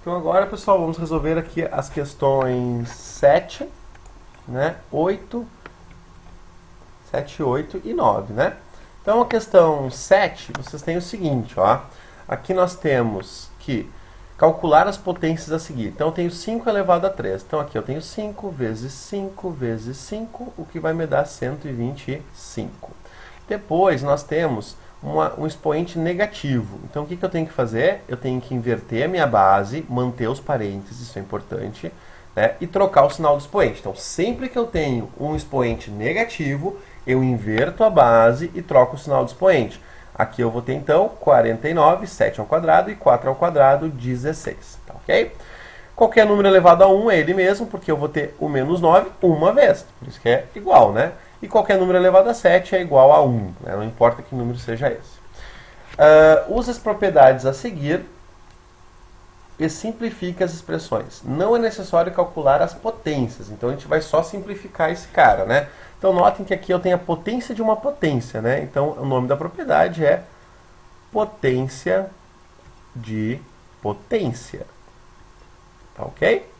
Então agora, pessoal, vamos resolver aqui as questões 7, né, 8, 7, 8 e 9, né? Então a questão 7, vocês têm o seguinte, ó. Aqui nós temos que calcular as potências a seguir. Então eu tenho 5 elevado a 3. Então aqui eu tenho 5 vezes 5 vezes 5, o que vai me dar 125. Depois nós temos um expoente negativo. Então o que eu tenho que fazer? Eu tenho que inverter a minha base, manter os parênteses, isso é importante, né? E trocar o sinal do expoente. Então sempre que eu tenho um expoente negativo, eu inverto a base e troco o sinal do expoente. Aqui eu vou ter então 49, 7 ao quadrado e 4 ao quadrado, 16. Tá, ok? Qualquer número elevado a 1 é ele mesmo, porque eu vou ter o menos 9 uma vez. Por isso que é igual, né? E qualquer número elevado a 7 é igual a 1. Né? Não importa que número seja esse. Usa as propriedades a seguir e simplifica as expressões. Não é necessário calcular as potências. Então a gente vai só simplificar esse cara, né? Então notem que aqui eu tenho a potência de uma potência, né? Então o nome da propriedade é potência de potência. Tá, ok?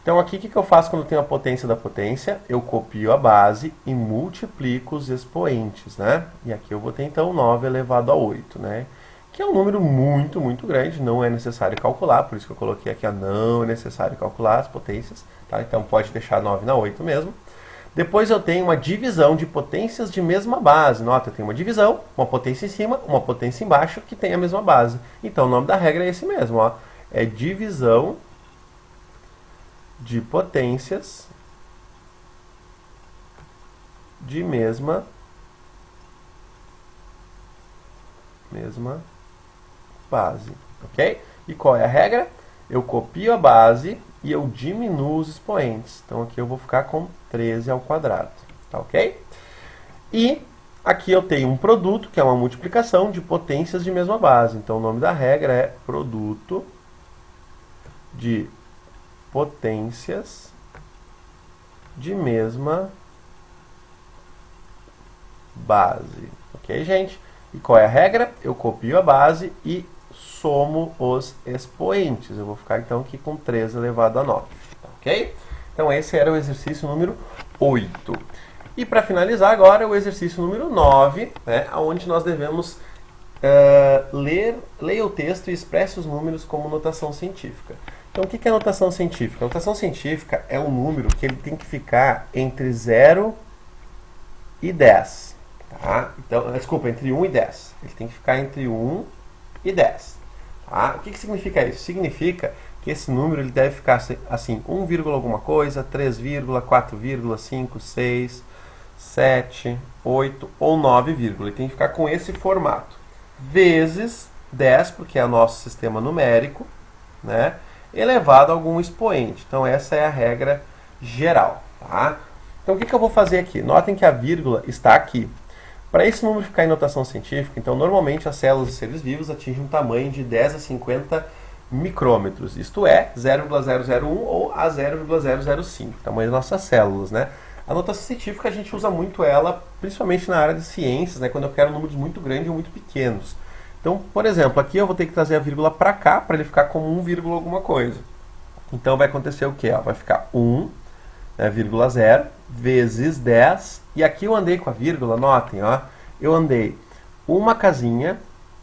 Então aqui o que eu faço quando eu tenho a potência da potência? Eu copio a base e multiplico os expoentes, né? E aqui eu vou ter então 9 elevado a 8, né? Que é um número muito, muito grande, não é necessário calcular, por isso que eu coloquei aqui, ó, não é necessário calcular as potências, tá? Então pode deixar 9 na 8 mesmo. Depois eu tenho uma divisão de potências de mesma base. Nota, eu tenho uma divisão, uma potência em cima, uma potência embaixo, que tem a mesma base. Então o nome da regra é esse mesmo, ó. É divisão de potências de mesma base, ok? E qual é a regra? Eu copio a base e eu diminuo os expoentes. Então aqui eu vou ficar com 13 ao quadrado, tá, ok? E aqui eu tenho um produto, que é uma multiplicação de potências de mesma base. Então o nome da regra é produto de potências de mesma base. Ok, gente? E qual é a regra? Eu copio a base e somo os expoentes. Eu vou ficar então aqui com 13 elevado a 9. Ok? Então esse era o exercício número 8. E para finalizar agora, o exercício número 9, né, onde nós devemos leia o texto e expresse os números como notação científica. Então o que é notação científica? A notação científica é um número que ele tem que ficar entre 0 e 10. Tá? Então, desculpa, entre 1 e 10. Ele tem que ficar entre 1 e 10. Tá? O que significa isso? Significa que esse número ele deve ficar assim, 1, alguma coisa, 3, 4, 5, 6, 7, 8 ou 9, ele tem que ficar com esse formato. Vezes 10, porque é o nosso sistema numérico, né? Elevado a algum expoente. Então essa é a regra geral. Tá? Então o que eu vou fazer aqui? Notem que a vírgula está aqui. Para esse número ficar em notação científica, então normalmente as células dos seres vivos atingem um tamanho de 10 a 50 micrômetros. Isto é 0,001 ou a 0,005, tamanho das nossas células, né? A notação científica a gente usa muito ela, principalmente na área de ciências, né? Quando eu quero números muito grandes ou muito pequenos. Então, por exemplo, aqui eu vou ter que trazer a vírgula para cá, para ele ficar como 1, alguma coisa. Então vai acontecer o quê? Ó, vai ficar 1, né, vírgula 0, vezes 10. E aqui eu andei com a vírgula, notem, ó, eu andei uma casinha,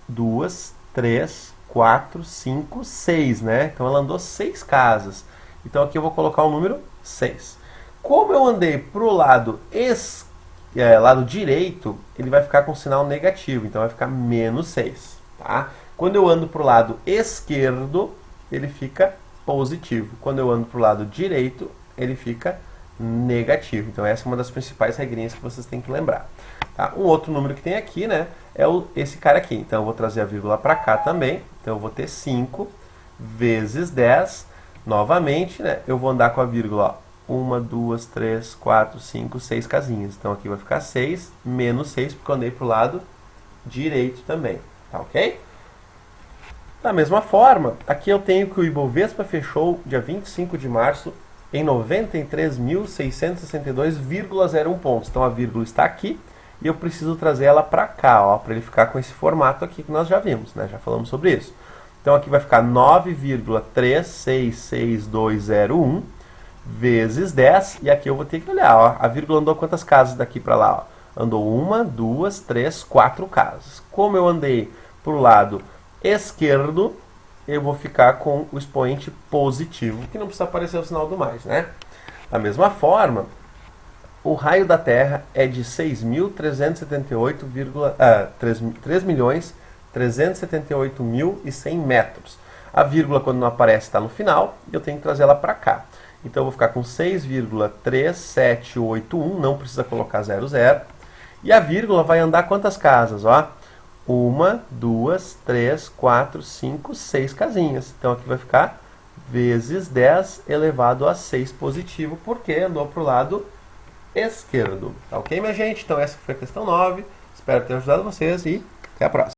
2, 3, 4, 5, 6, né? Então ela andou 6 casas. Então aqui eu vou colocar o número 6. Como eu andei para o lado direito, ele vai ficar com sinal negativo, então vai ficar menos 6. Tá? Quando eu ando para o lado esquerdo, ele fica positivo. Quando eu ando para o lado direito, ele fica negativo. Então essa é uma das principais regrinhas que vocês têm que lembrar. Tá? Um outro número que tem aqui, né, é esse cara aqui. Então eu vou trazer a vírgula para cá também. Então eu vou ter 5 vezes 10. Novamente, né, eu vou andar com a vírgula, ó, 1, 2, 3, 4, 5, 6 casinhas. Então aqui vai ficar 6 menos 6, porque eu andei para o lado direito também. Tá, ok? Da mesma forma, aqui eu tenho que o Ibovespa fechou dia 25 de março em 93.662,01 pontos. Então a vírgula está aqui e eu preciso trazer ela para cá, para ele ficar com esse formato aqui que nós já vimos, né? Já falamos sobre isso. Então aqui vai ficar 9,366201 vezes 10. E aqui eu vou ter que olhar, ó, a vírgula andou quantas casas daqui para lá? Ó? Andou 1, 2, 3, 4 casas. Como eu andei para o lado esquerdo, eu vou ficar com o expoente positivo, que não precisa aparecer o sinal do mais, né? Da mesma forma, o raio da Terra é de 3.378.100 metros. A vírgula, quando não aparece, está no final, e eu tenho que trazer ela para cá. Então, eu vou ficar com 6,3781, não precisa colocar 00. E a vírgula vai andar quantas casas? Ó? 1, 2, 3, 4, 5, 6 casinhas. Então, aqui vai ficar vezes 10 elevado a 6 positivo, porque andou para o lado esquerdo. Tá ok, minha gente? Então, essa foi a questão 9. Espero ter ajudado vocês e até a próxima.